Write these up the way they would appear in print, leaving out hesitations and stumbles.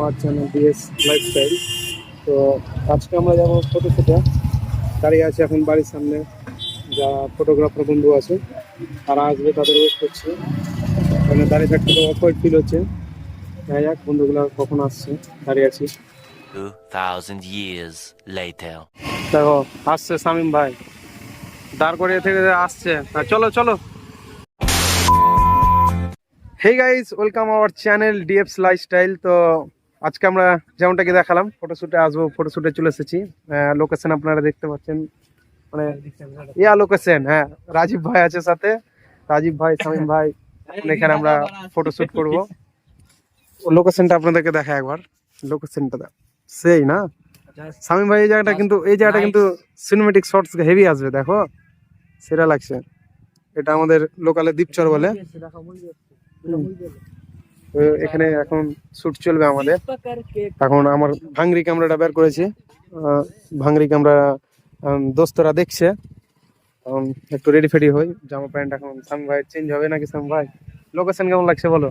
আমার channel DS lifestyle. তো আজকে আমরা যাবো ফটো শুটে। দাঁড়িয়ে আছে এখন বাড়ির সামনে, যা ফটোগ্রাফার বন্ধু আছে তারা আসবে, তাদের ওয়েট করছে। মানে দাঁড়িয়ে থাকতে তো অকওয়ার্ড ফিল হচ্ছে। যাই যাক, বন্ধুগুলো কখন আসছে, দাঁড়িয়ে আছি। 2000 years later. দেখো আসছে শামীম ভাই, দাঁড় করিয়ে থেকে আসছে। চলো চলো। Hey guys, welcome our channel DFS lifestyle. তো আজকে আমরা যেমনটা কি দেখালাম, ফটোশুটে আসবো, ফটোশুটে চলে এসেছি। লোকেশন আপনারা দেখতে পাচ্ছেন, মানে লোকেশন। হ্যাঁ, রাজীব ভাই আছে সাথে, রাজীব ভাই, শামীম ভাই। এখানে আমরা ফটোশুট করব। লোকেশনটা আপনাদেরকে দেখা একবার, লোকেশনটা সেই না শামীম ভাই। এই জায়গাটা কিন্তু সিনেমেটিক শটস হেভি আসবে, দেখো সেটা লাগছে। এটা আমাদের লোকালে দ্বীপচর বলে। তো এখানে এখন শুট চলবে আমাদের। এখন আমার ভাঙরি ক্যামেরাটা বের করেছি। ভাঙরি ক্যামেরা দোস্তরা দেখছে। এখন একটু রেডি ফেডি হই, জামা প্যান্ট। এখন শামীম ভাই চেঞ্জ হবে নাকি? শামীম ভাই লোকেশন কেমন লাগছে বলো?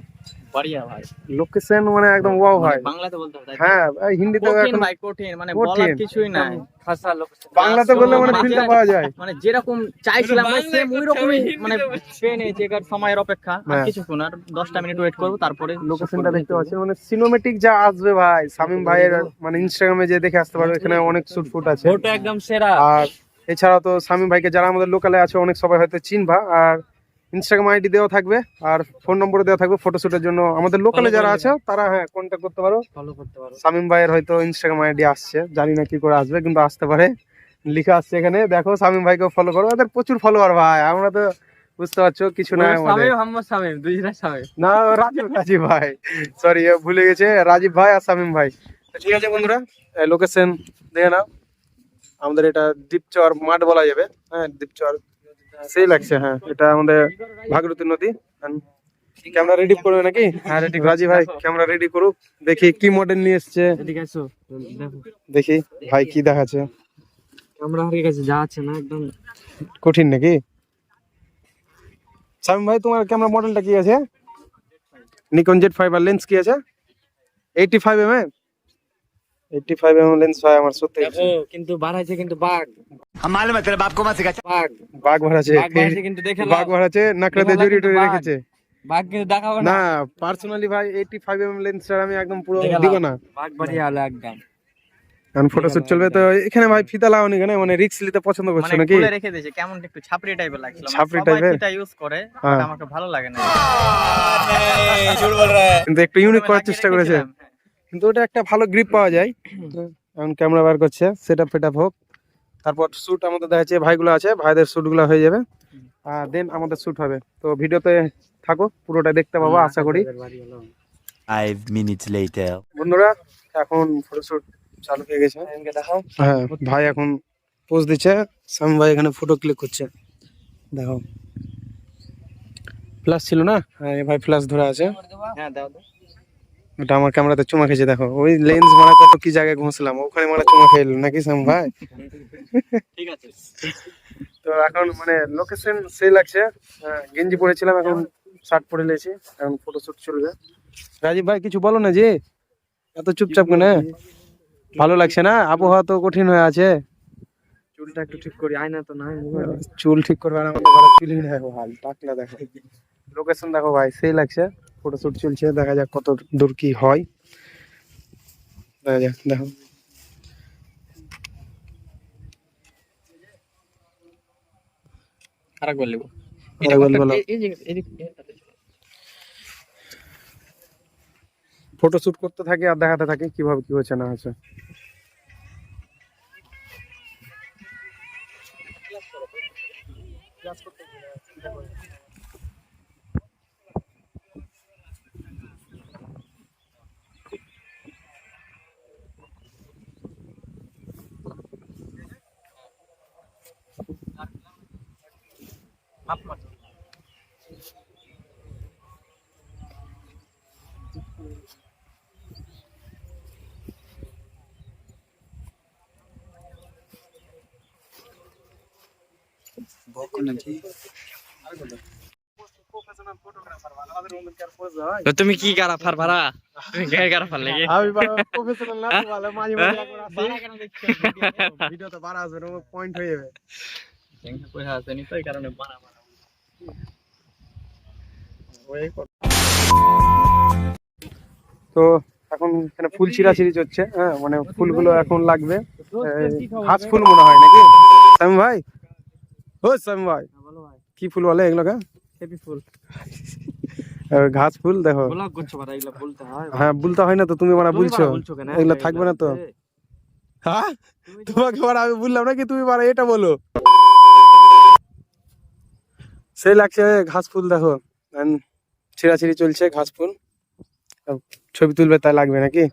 बढ़िया भाई। লোকেশন মানে একদম ওয়াও ভাই। বাংলাতে বলতে হবে। হ্যাঁ, হিন্দিতে কঠিন এখন ভাই, কঠিন মানে বলার কিছুই নাই। খাসা লোকেশন বাংলাতে বললে মানে ফিলটা পাওয়া যায়। মানে যেরকম চাইছিলাম সেম ওই রকমই মানে পেয়ে নিয়েছি। এর সময়ের অপেক্ষা আর হ্যাঁ। কিছুক্ষণ, আর 10টা মিনিট ওয়েট করব, তারপরে লোকেশনটা দেখতে পাচ্ছি, মানে সিনেমেটিক যা আসবে ভাই। শামীম ভাইয়ের মানে ইনস্টাগ্রামে যে দেখে আসতে পারবে, এখানে অনেক শুট ফুট আছে। ফটো একদম সেরা। আর এছাড়াও তো শামীম ভাইকে যারা আমাদের লোকালে আছে অনেক সবাই হয়তো চিনবা। আর ইনস্টাগ্রাম আইডি দেওয়া থাকবে আর ফোন নম্বর দেওয়া থাকবে ফটোশুটের জন্য। আমাদের লোকালে যারা আছে তারা কন্ট্যাক্ট করতে পারো, ফলো করতে পারো। শামীম ভাইয়ের হয়তো ইনস্টাগ্রাম আইডি আসছে, জানি না কি করে আসবে, কিন্তু আসতে পারে। লিখা আসছে এখানে, দেখো শামীম ভাইকেও ফলো করো। ওদের প্রচুর ফলোয়ার ভাই, আমরা তো বুঝতে পারছো কিছু না। শামীম দুইজনের শামীম না, রাজীব ভাই, সরি ভুলে গেছে, রাজীব ভাই আর শামীম ভাই। ঠিক আছে বন্ধুরা, লোকেশন দেখে নাও। আমাদের এটা দ্বীপচর মাঠ বলা যাবে। হ্যাঁ, দ্বীপচর সেই লাগছে। হ্যাঁ, এটা আমাদের ভাগীরথী নদী। ক্যামেরা রেডি করবে নাকি? হ্যাঁ রেডি। রাজীব ভাই ক্যামেরা রেডি করুক, দেখি কি মডেল নিয়ে এসছে। এদিকে আসো, দেখো দেখি ভাই কি দেখাচ্ছে। আমরা হারিয়ে গেছে, যা আছে না একদম কঠিন নাকি? শামীম ভাই তোমার ক্যামেরা মডেলটা কি আছে? Nikon Z5। আর লেন্স কি আছে? 85mm। 85mm লেন্স ভাই আমার সত্যি। দেখো কিন্তু বাড়াইছে, কিন্তু বাঘ हम मालूम है तेरे बाप को मत सिखा। বাঘ ভরাছে, বাঘ বাড়াইছে কিন্তু দেখে বাঘ ভরাছে, নাকড়াতে জড়িয়ে টড়িয়ে রেখেছে। বাঘ কিন্তু দেখাবো না, পার্সোনালি ভাই 85mm লেন্সটা আমি একদম পুরো দিব না। বাঘ বাড়িয়ে হলো একদম। কারণ ফটোশুট চলবে তো এখানে ভাই। ফিতা লাগাওনি কেন? মানে রিস্ক নিতে পছন্দ করছো মানে নাকি? খুলে রেখে দিয়েছে, কেমন একটু ছাপড়ি টাইপের লাগছিল। ছাপড়ি সবাই টাইপের? ফিতা ইউজ করে, হ্যাঁ। বাট আমাকে ভালো লাগে না। কিন্তু একটু ইউনিক করার চেষ্টা করেছে, কিন্তু ওটা একটা ভালো গ্রিপ পাওয়া যায়। এখন ক্যামেরা বার করছে, সেটআপ ফেটআপ হোক, তারপর শুট আমাদের দেখাচ্ছে। ভাইগুলো আছে, ভাইদের শুটগুলো হয়ে যাবে, আর দেন আমাদের শুট হবে। তো ভিডিওতে থাকো, পুরোটা দেখতে পাবো আশা করি। 5 minutes later. বন্ধুরা এখন ফটোশুট চালু হয়ে গেছে। হ্যাঁ, ভাই এখন পোজ দিচ্ছে, শামীম ভাই এখানে ফটো ক্লিক করছে। দেখো ফ্ল্যাশ ছিল না? হ্যাঁ, এই ভাই ফ্ল্যাশ ধরে আছে। হ্যাঁ দাও দাও। ওটা আমার ক্যামেরাতে চুমা খেয়েছে। দেখো ওই লেন্স মারা কত কি জায়গায় ঘুষলাম, ওখানে মারা চুমা খেয়ে নাকি শামীম ভাই? ঠিক আছে। তো এখন মানে লোকেশন সেই লাগছে। গেঞ্জি পরেছিলাম, এখন শার্ট পরে নিয়েছি। এখন ফটোশুট চলবে। রাজীব ভাই কিছু বলো না, যে এত চুপচাপ কেন? ভালো লাগছে না? আবহাওয়া তো কঠিন হয়ে আছে। চুলটা একটু ঠিক করি, আয়না তো নাই। চুল ঠিক করবে আর আমাদের ঘরে চুলই নেই ভাই। টাকলা দেখো, লোকেশন দেখো ভাই, সেই লাগছে। ফটোশুট চলছে, দেখা যাক কত দূর কি হয়। দেখা যাক, দেখো আরেকবার নেব। ফটোশুট করতে থাকি আর দেখাতে থাকি কিভাবে কি হচ্ছে না হচ্ছে। তো তুমি কি গারা ফার ভাড়া তুমি গায়ে গারা ফার লাগে আমি প্রফেশনাল না তো ভালো মাঝে মাঝে একবার আসি ভিডিও তো বাড়া আসবে পয়েন্ট হয়ে যাবে পয়সা আছে নি তো এই কারণে বানা তো এখন এখানে ফুল ছিঁড়াছিঁড়ি চলছে, হ্যাঁ মানে ফুলগুলো এখন লাগবে, ঘাস ফুল মনে হয় নাকি সামি ভাই? ও সামি ভাই বলো ভাই কি ফুল বলে এগুলোকে? হেপি ফুল ঘাস ফুল দেখো। ব্লগ করছো ভাই এগুলা বলতে হয় হ্যাঁ বলতে হয় না তো, তুমি মানে বলছো কেন এগুলো থাকবে না তো? হ্যাঁ তোমাকে মানে আমি বললাম নাকি তুমি মানে এটা বলো? সেই লাগছে ঘাস ফুল দেখো, ছিঁড়াছিঁড়ি চলছে ঘাস ফুল, ছবি তুলবে তাই লাগবে নাকি?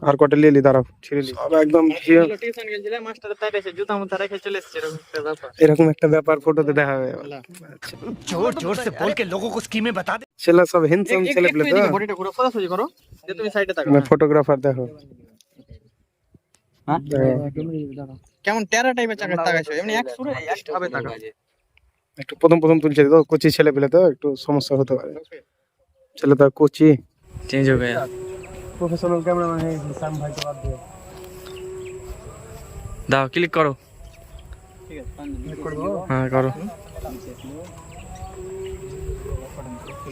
আর কটা লিয়ে দাঁড়াও ছিঁড়ে নি সব একদম টিউশন গেছিলে মাস্টারের তাই এসে জুতা মুতা রেখে চলে এসেছে এরকম একটা ব্যাপার। এরকম একটা ব্যাপার ফটোতে দেখা যাবে। जोर जोर से बोल के लोगों को स्कीमें बता दे। ছেলে সব হ্যান্ডসাম ছেলে পেলে তো, বডিটা ঘুরো সোজাসুজি করো যে তুমি সাইডে থাকো। ফটোগ্রাফার দেখো হ্যাঁ দেখো। কেমন টেরা টাইপের চাকা তাকাইছো এমনি এক সুরে এক ভাবে তাকাও। একটু প্রথম প্রথম তুলছে তো, কোচি ছেলে পেলে তো একটু সমস্যা হতে পারে, ছেলে তো কোচি চেঞ্জ हो गया প্রফেশনাল ক্যামেরাম্যান है साम भाई के बाद दिया দাও ক্লিক করো ঠিক আছে হ্যাঁ করো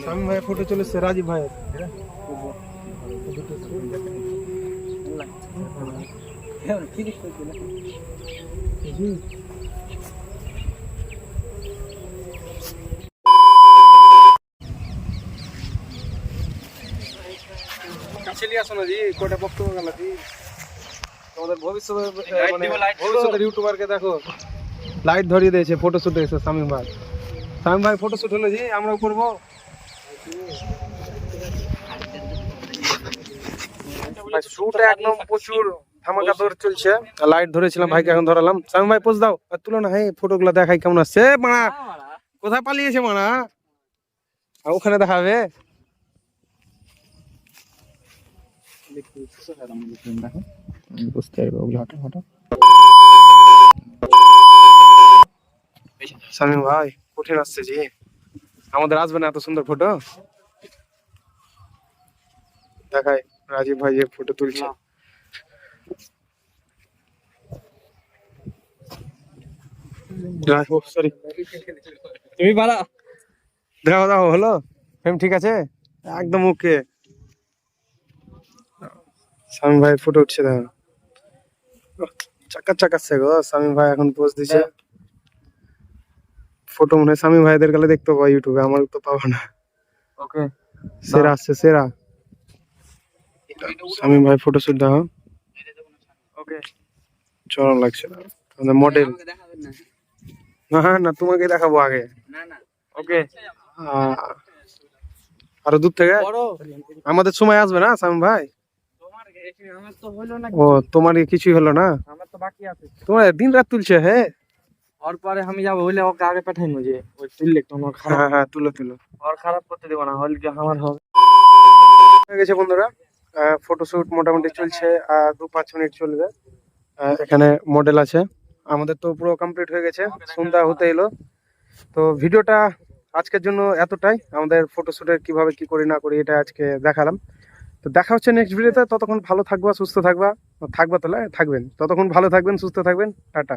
साम भाई फोटो चले से राजीव भाई চলে আসো না জি, কোটা বক্তব্য গেল জি, তোমাদের ভবিষ্যতে মানে ভবিষ্যতের ইউটিউবারকে দেখো লাইট ধরিয়ে দিয়েছে, ফটোশুট এসে শামিম ভাই ফটোশুট হলো জি, আমরাও করবো। শুট একদম প্রচুর ধামাকা দৌড় চলছে, লাইট ধরেছিলাম ভাইকে এখন ধরালাম। শামিম ভাই পোজ দাও আর তুলো না, হ্যাঁ ফটোগুলো দেখাই কেমন আসছে। মানা কোথায় পালিয়েছে মানা, ওখানে দেখাবে। বুঝতে পারবে ওগুলো হঠাৎ হঠাৎ। শামিম ভাই কঠিন আসছে জি, আমাদের আসবে না এত সুন্দর ফটো দেখাই। রাজীব ভাই যে ফটো তুলছে, সরি তুমি বাড়া দেখো দেখো হলো ফ্রেম ঠিক আছে একদম ওকে। শামিম ভাই ফটো উঠছে দেখো, চাকা চাকাচ্ছে গো। শামিম ভাই এখন পোজ দিছে, ফটো মনে হয় শামিম ভাইদের গেলে দেখতে পাবো ইউটিউবে, আমার তো পাবো না। ওকে সেরা আসছে সেরা। শামিম ভাই ফটো শুট দেখো, ওকে চরম লাগছে আমাদের মডেল। না না তোমাকে দেখাবো আগে, না না ওকে আরো দূর থেকে করো আমাদের সময় আসবে না শামিম ভাই? তোমার আমার তো হলো না, ও তোমার কিছুই হলো না, আমার তো বাকি আছে। তোমার দিন রাত তুলছে। হ্যাঁ और পরে আমি যাবো হইলে ওকে আগে পাঠাই মুঝে ওই তুললে তোমার খারাপ হ্যাঁ হ্যাঁ তুলো তুলো আর খারাপ করতে দেব না হলে কি আমার হবে। হয়ে গেছে বন্ধুরা, ফটোশুট মোটামুটি চলছে, 2-5 মিনিট চলবে। এখানে মডেল আছে, আমাদের তো পুরো কমপ্লিট হয়ে গেছে, সন্ধ্যা হতে এলো। তো ভিডিওটা আজকের জন্য এতটাই, আমাদের ফটোশুটের কিভাবে কি করি না করি এটা আজকে দেখালাম। তো দেখা হচ্ছে নেক্সট ভিডিওতে, ততক্ষণ ভালো থাকবা সুস্থ থাকবা, থাকবেন ততক্ষণ ভালো থাকবেন সুস্থ থাকবেন, টাটা।